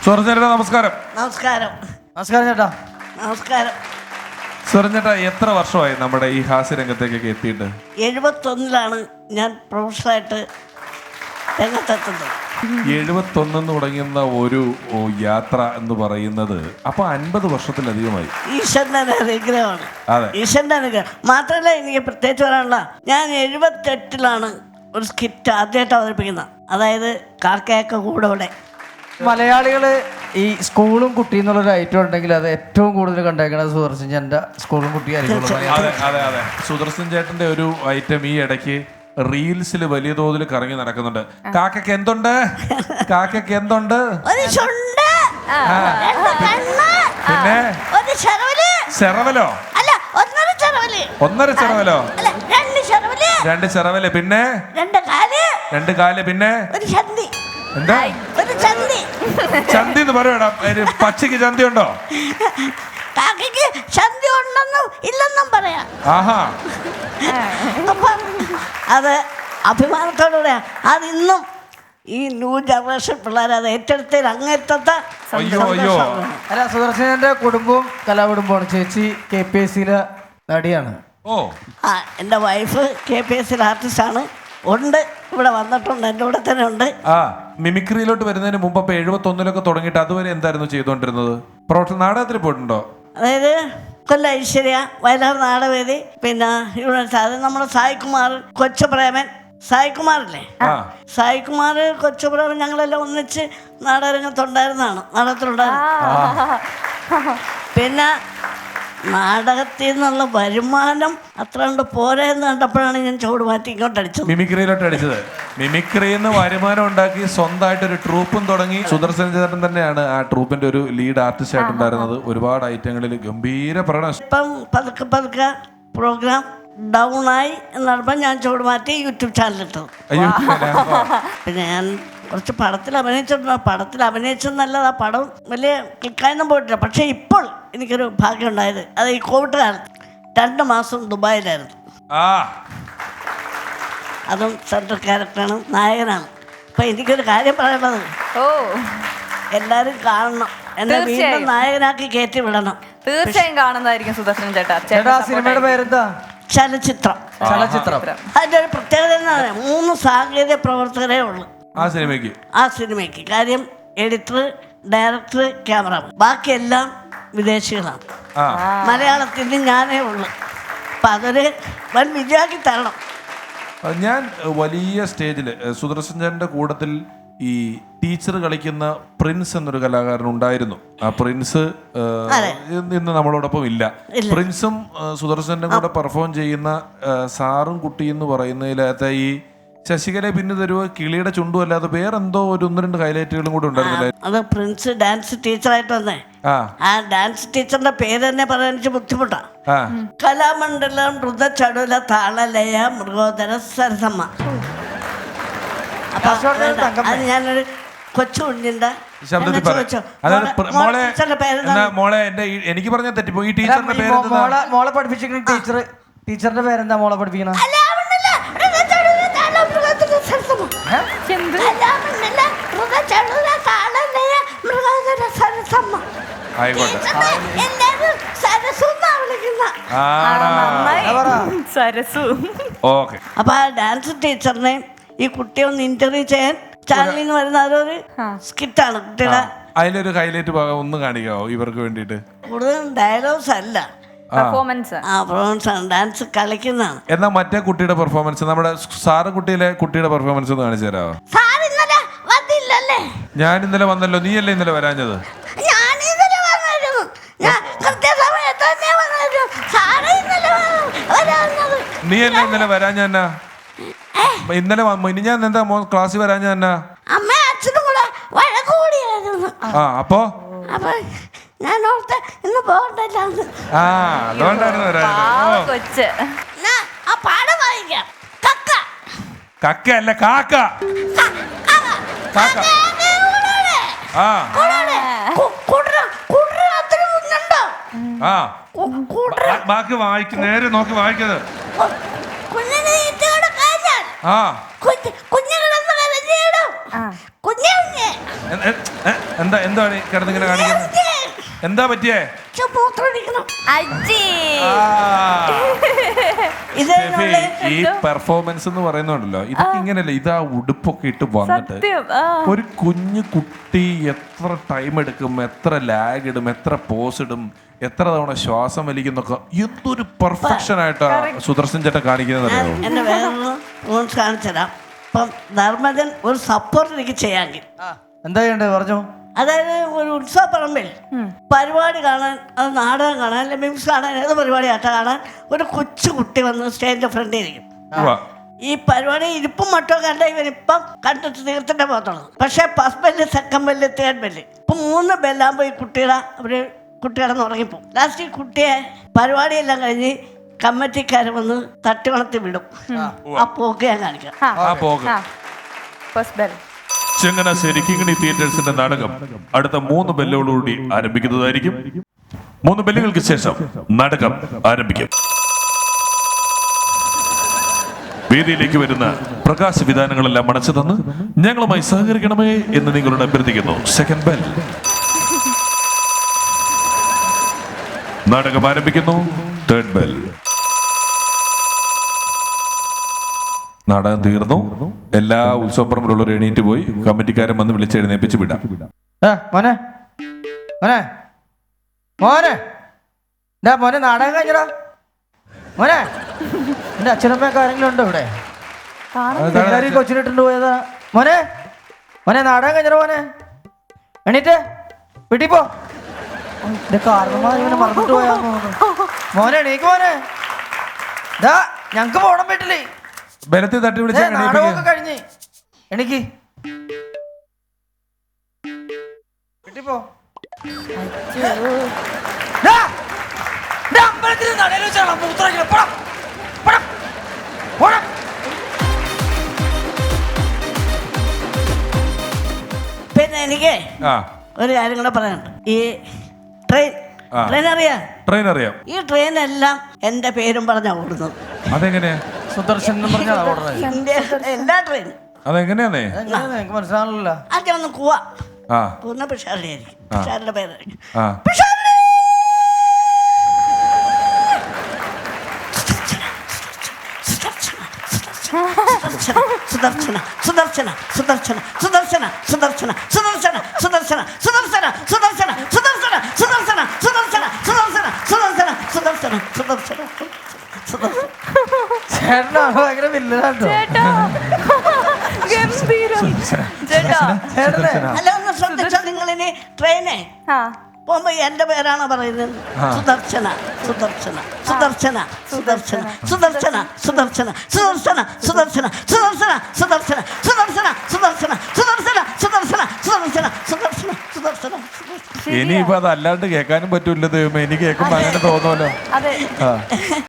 സുരഞ്ജേട്ടാ നമസ്കാരം. നമസ്കാരം. നമസ്കാരം ചേട്ടാ. നമസ്കാരം. സുരഞ്ജേട്ടാ എത്ര വർഷമായി നമ്മുടെ ഈ ഹാസ്യരംഗത്തേക്കൊക്കെ എത്തിയിട്ട്? 71 ഞാൻ പ്രൊഫഷണലായിട്ട് രംഗത്തെത്തുന്നത്. 71 തുടങ്ങുന്ന ഒരു യാത്ര എന്ന് പറയുന്നത് അപ്പൊ 50 വർഷത്തിലധികമായി. ഈശ്വരന്റെ അനുഗ്രഹമാണ്. അതെ, ഈശ്വരന്റെ അനുഗ്രഹം മാത്രമല്ല. എനിക്ക് പ്രത്യേകിച്ച് പറയാനുള്ള, ഞാൻ 78 ഒരു സ്കിറ്റ് ആദ്യമായിട്ട് അവതരിപ്പിക്കുന്നത്. അതായത് കാക്കയൊക്കെ കൂടെ. മലയാളികള് ഈ സ്കൂളും കുട്ടി എന്നുള്ളൊരു ഐറ്റം ഉണ്ടെങ്കിൽ അത് ഏറ്റവും കൂടുതൽ കണ്ടേക്കുന്നത് സുദർശൻ ചേട്ടൻ്റെ സ്കൂളും കുട്ടി ആയിരിക്കും. അതെ അതെ അതെ. സുദർശൻ ചേട്ടന്റെ ഒരു ഐറ്റം ഈ ഇടയ്ക്ക് റീൽസിൽ വലിയ തോതിൽ കറങ്ങി നടക്കുന്നുണ്ട്. കാക്കയ്ക്ക് എന്തുണ്ട്, കാക്കയ്ക്ക് എന്തുണ്ട്, ഒരു ചുണ്ട്, രണ്ട് കണ്ണ്, പിന്നെ ഒരു ചെറവല്. ചെറവലോ? അല്ല, ഒന്നര ചെറവല്. ഒന്നര ചെറവലോ? അല്ല, രണ്ട് ചെറവല്. രണ്ട് ചെറവല്, പിന്നെ രണ്ട് കാല്, രണ്ട് കാല്, പിന്നെ ഒരു ചന്തി. എന്താ ഒരു ചന്തി? ചന്തി എന്ന് പറയടാ. പച്ചയ്ക്ക് ചന്തി ഉണ്ടോ? കാക്കയ്ക്ക് ചന്തി ഉണ്ടെന്നും ഇല്ലെന്നും പറയാം. ആഹാ. അപ്പം അത് അഭിമാനത്തോടുകൂടെ അതിന്നും ഈ ന്യൂ ജനറേഷൻ പിള്ളേർ അത് ഏറ്റെടുത്തതിൽ അങ്ങേറ്റത്തെ അയ്യോ അയ്യോ. അല്ല, സുദർശൻ്റെ കുടുംബവും കലാകുടുംബമാണ്. ചേച്ചി KPSCയിലെ നടിയാണ്. ഓ, എൻ്റെ വൈഫ് KPSCയിലെ ആർട്ടിസ്റ്റാണ്. ഉണ്ട്, ഇവിടെ വന്നിട്ടുണ്ട്, എൻ്റെ കൂടെ തന്നെ ഉണ്ട്. ആ മിമിക്രിയിലോട്ട് വരുന്നതിന് മുമ്പ് അപ്പൊ 71 തുടങ്ങിയിട്ട് അതുവരെ എന്തായിരുന്നു ചെയ്തുകൊണ്ടിരുന്നത്? നാടകത്തിൽ പോയിട്ടുണ്ടോ? അതായത് കൊല്ലം ഐശ്വര്യ, വയലാർ നാടകവേദി, പിന്നെ ഇവിടെ അത് നമ്മുടെ സായികുമാർ, കൊച്ചുപ്രേമൻ. സായികുമാറില്ലേ, സായികുമാർ, കൊച്ചുപ്രേമൻ, ഞങ്ങളെല്ലാം ഒന്നിച്ച് നാടകരംഗത്തുണ്ടായിരുന്നതാണ്, നാടകത്തിലുണ്ടായിരുന്നു. പിന്നെ നാടകത്തിൽ നിന്നുള്ള വരുമാനം അത്ര കണ്ട് പോരാ എന്ന് കണ്ടപ്പോഴാണ് ഞാൻ ചുവട് മാറ്റി ഇങ്ങോട്ട് അടിച്ചത്, മിമിക്രിയിലോട്ട് അടിച്ചത്. മിമിക്രിയിൽ നിന്ന് വരുമാനം ഉണ്ടാക്കി സ്വന്തമായിട്ട് ഒരു ട്രൂപ്പും തുടങ്ങി. സുദർശൻ ചേട്ടൻ തന്നെയാണ് ആ ട്രൂപ്പിന്റെ ഒരു ലീഡ് ആർട്ടിസ്റ്റ് ആയിട്ടുണ്ടായിരുന്നത്. ഒരുപാട് ഐറ്റങ്ങളിൽ ഗംഭീര പ്രകടനം. ഇപ്പം പതുക്കെ പതുക്കെ പ്രോഗ്രാം ഡൗൺ ആയി എന്നപ്പോൾ ഞാൻ ചുവട് മാറ്റി യൂട്യൂബ് ചാനലിട്ടത്. അയ്യോ. പിന്നെ ഞാൻ കുറച്ച് പടത്തിൽ അഭിനയിച്ചിട്ടുണ്ട്. പടത്തിൽ അഭിനയിച്ചെന്നല്ലാതെ ആ പടം വലിയ ക്ലിക്കായൊന്നും പോയിട്ടില്ല. പക്ഷേ ഇപ്പോൾ എനിക്കൊരു ഭാഗ്യം ഉണ്ടായത്, അത് ഈ കോവിഡ് കാലത്ത് 2 മാസം ദുബായിലായിരുന്നു. അതും സെൻട്രൽ ക്യാരക്ടറാണ്, നായകനാണ്. അപ്പം എനിക്കൊരു കാര്യം പറയുന്നത്, എല്ലാവരും കാണണം, എന്നെ വീണ്ടും നായകനാക്കി കയറ്റി വിടണം. തീർച്ചയായും കാണുന്നതായിരിക്കും സുദർശൻ ചേട്ടാ. ചേട്ടാ, സിനിമയുടെ പേരെന്താ? ചലച്ചിത്രം. അതിൻ്റെ ഒരു പ്രത്യേകത എന്നാണ്, 3 സാങ്കേതിക പ്രവർത്തകരേ ഉള്ളൂ ആ സിനിമയ്ക്ക്. കാര്യം എഡിറ്റർ, ഡയറക്ടർ, ക്യാമറമാൻ. ബാക്കിയെല്ലാം വിദേശികളാണ്. മലയാളത്തിൽ ഞാനേ ഉള്ളൂ. അപ്പം അതൊരു വൻ വിജയമാക്കി തരണം. ഞാൻ വലിയ സ്റ്റേജിൽ സുദർശൻ ചേട്ടന്റെ കൂട്ടത്തിൽ ഈ ടീച്ചർ കളിക്കുന്ന പ്രിൻസ് എന്നൊരു കലാകാരൻ ഉണ്ടായിരുന്നു. ആ പ്രിൻസ് ഇന്ന് നമ്മളോടൊപ്പം ഇല്ല. പ്രിൻസും സുദർശന്റെ കൂടെ പെർഫോം ചെയ്യുന്ന സാറും കുട്ടി എന്ന് പറയുന്നതിലകത്ത് ഈ ശശികല പിന്നെ തരുവ കിളിയുടെ ചുണ്ടും അല്ലാതെ വേറെന്തോ ഒരു 1-2 ഹൈലൈറ്റുകളും കൂടെ ഉണ്ടായിരുന്നില്ല. അത് പ്രിൻസ് ഡാൻസ് ടീച്ചറായിട്ട് വന്നേ. ആ ഡാൻസ് ടീച്ചറിന്റെ പേര് തന്നെ പറയാൻ എനിക്ക് ബുദ്ധിമുട്ടാ. കലാമണ്ഡലം മൃതചടുല താളലയ മൃഗോദര സരസമ്മ. അപ്പൊ അത് ഞാനൊരു കൊച്ചു കുഞ്ഞിന്റെ ശബ്ദത്തിൽ മോളെ എനിക്ക് പറഞ്ഞാൽ തെറ്റിപ്പോ. ഈ ടീച്ചറിന്റെ പേര് മോളെ പഠിപ്പിച്ചിരിക്കുന്ന ടീച്ചറിന്റെ പേരെന്താ? മോളെ പഠിപ്പിക്കണം അപ്പൊ ആ ഡാൻസ് ടീച്ചറിനെ ഈ കുട്ടിയെ ഒന്ന് ഇന്റർവ്യൂ ചെയ്യാൻ ചാനലിൽ നിന്ന് വരുന്ന അതൊരു സ്കിറ്റാണ് കുട്ടിയുടെ. അതിലൊരു ഹൈലൈറ്റ് ഭാഗം ഒന്ന് കാണിക്കാവോ ഇവർക്ക് വേണ്ടിയിട്ട്? കൂടുതലും ഡയലോഗ്സ് അല്ല, പെർഫോമൻസ് ആണ്, ഡാൻസ് കളിക്കുന്നതാണ്. എന്നാ മറ്റേ കുട്ടിയുടെ പെർഫോമൻസ്, നമ്മുടെ സാറ് കുട്ടിയുടെ പെർഫോമൻസ് ഒന്ന് കാണിച്ചു തരാമോ? ഞാൻ ഇന്നലെ വന്നല്ലോ, നീയല്ലേ ഇന്നലെ വരാഞ്ഞത്? നീയല്ലേ ഇന്നലെ വരാഞ്ഞ? ഇന്നലെ ഞാൻ എന്താ ക്ലാസ്സിൽ വരാഞ്ഞ? അപ്പോ ഞാൻ ഓർത്ത് ഇന്ന് പോകണ്ടല്ലോ. അതുകൊണ്ടായിരുന്നു വരാഞ്ഞത്. കക്ക അല്ല, കാക്ക. ബാക്കി വായിക്ക്, നേരെ നോക്കി വായിക്കുന്നത്. എന്താ കിടന്നിങ്ങനെ കാണിക്കുന്നത്? എന്താ പറ്റിയേ? മൂത്രമൊഴിക്കണം. അജ്ജി. ഇതിനുള്ള ഈ പെർഫോമൻസ് എന്ന് പറയുന്നുണ്ടല്ലോ, ഇതൊക്കെ ഇങ്ങനെയല്ല. ഇതാ ഉടുപ്പൊക്കെ ഇട്ട് വന്നിട്ട് സത്യം. ഒരു കുഞ്ഞു കുട്ടി എത്ര ടൈം എടുക്കും, എത്ര ലാഗ് ഇടും, എത്ര പോസ് ഇടും, എത്ര തവണ ശ്വാസം വലിക്കുന്നൊക്കെ എന്തൊരു പെർഫെക്ഷൻ ആയിട്ടാ സുദർശൻ ചേട്ടൻ കാണിക്കുന്നത് അറിയാമോ? എന്നെ വേറൊന്ന് കാണിച്ചു തരാം. ഇപ്പം ധർമ്മജൻ ഒരു സപ്പോർട്ട് എനിക്ക് ചെയ്യാമെങ്കിൽ എന്താ ചെയ്യണ്ടേ പറഞ്ഞു? അതായത് ഒരു ഉത്സവ പറമ്പിൽ പരിപാടി കാണാൻ, അത് നാടകം കാണാൻ, അല്ലെ മിംസ് കാണാൻ, ഏത് പരിപാടി ആട്ട കാണാൻ ഒരു കൊച്ചു കുട്ടി വന്ന് സ്റ്റേജിന്റെ ഫ്രണ്ടിൽ ഇരിക്കും. ഈ പരിപാടി ഇരിപ്പും മട്ടോ കണ്ട ഇവരിപ്പം കണ്ടിട്ട് തീർത്തിട്ടേ പോകത്തുള്ളൂ. പക്ഷെ first bell, second bell, third bell, ഇപ്പം 3 ബെല്ലാകുമ്പോൾ ഈ കുട്ടികളെ ഉറങ്ങിപ്പോവും. ലാസ്റ്റ് ഈ കുട്ടിയെ പരിപാടിയെല്ലാം കഴിഞ്ഞ് കമ്മിറ്റിക്കാർ വന്ന് തട്ടിവണത്തി വിടും. ആ പോക്ക് ഞാൻ കാണിക്കാം. First bell. ചങ്ങനാശ്ശേരി കിങ്ങിണി തിയേറ്റേഴ്സിന്റെ നാടകം അടുത്ത 3 ബെല്ലുകളോടുകൂടി ആരംഭിക്കുന്നതായിരിക്കും. 3 ബെല്ലുകൾക്ക് ശേഷം നാടകം ആരംഭിക്കും. വേദിയിലേക്ക് വരുന്ന പ്രകാശ വിധാനങ്ങളെല്ലാം അടച്ചു തന്ന് ഞങ്ങളുമായി സഹകരിക്കണമേ എന്ന് നിങ്ങളോട് അഭ്യർത്ഥിക്കുന്നു. Second bell. നാടകം ആരംഭിക്കുന്നു. Third bell. നാടകം തീർന്നു. എല്ലാ ഉത്സവപ്പറമ്പിലുള്ളവരും എണീറ്റ് പോയി കമ്മിറ്റിക്കാരൻ വന്ന് വിളിച്ചെഴുന്നേപ്പിച്ച് വിടാം. മോനെ മോനെ മോനെ എന്താ മോനെ നാടകം കഴിഞ്ഞടാ മോനെ? എന്റെ അച്ഛനമ്മയൊക്കെ ആരെങ്കിലും ഉണ്ടോ ഇവിടെ? എല്ലാവരും കൊച്ചിലിട്ടുണ്ട് പോയതാ. മോനെ മോനെ നാടകം കഴിഞ്ഞോ മോനെ? എണീറ്റ് വീട്ടിൽ പോ. എന്റെ കാരണന്മാർ ഇവനെ മറന്നിട്ട് പോയാ മോനെ. എണീക്ക് മോനെ. ഇതാ ഞങ്ങക്ക് പോണം വീട്ടില്. ബലത്തിൽ തട്ടി വിളിച്ച നാടകമൊക്കെ കഴിഞ്ഞ് എനിക്ക് വീട്ടിൽ പോ. അമ്പലത്തിൽ നടയിൽ വെച്ചാണ് മൂത്രമൊഴിക്കല്. പോടാ പോടാ പോടാ. പിന്നെ എനിക്ക് ഒരു കാര്യം കൂടെ പറയാനുണ്ട്. ഈ ട്രെയിൻ അറിയാം? ട്രെയിൻ അറിയാം. ഈ ട്രെയിനെല്ലാം എന്റെ പേരും പറഞ്ഞാ ഓടുന്നത്. അതെങ്ങനെയാ? സുദർശൻ എന്ന് പറഞ്ഞാൽ ഓടുന്നത്. എല്ലാ ട്രെയിനും അതെങ്ങനെയാന്നേ? എനിക്ക് മനസ്സിലാണല്ലോ. ആദ്യം ഒന്ന് കൂവ പൂർണ്ണ പിഷാരടി ആയിരിക്കും. പിഷാരുടെ പേരായിരിക്കും സുദർശന സുദർശന സുദർശന സുദർശന സുദർശന സുദർശന സുദർശന സുദർശന സുദർശന സുദർശന സുദർശന സുദർശന സുദർശന സുദർശന സുദർശന സുദർശന. ചേട്ടനാ ഭയങ്കര വില്ലനാട്ടോ. അല്ല, ഒന്ന് ശ്രദ്ധിച്ചാൽ നിങ്ങളിനി ട്രെയിനെ പോകുമ്പോ എന്റെ പേരാണ് പറയുന്നത്. സുദർശന സുദർശന സുദർശന സുദർശന സുദർശന സുദർശന സുദർശന സുദർശന സുദർശന സുദർശന സുദർശന സുദർശന സുദർശന സുദർശന സുദർശന സുദർശന സുദർശന. ഇനിയിപ്പോ അത് അല്ലാണ്ട് കേൾക്കാനും പറ്റൂല. ദൈവമേ, എനിക്ക് കേൾക്കുമ്പോ അങ്ങനെ തോന്നുമല്ലോ.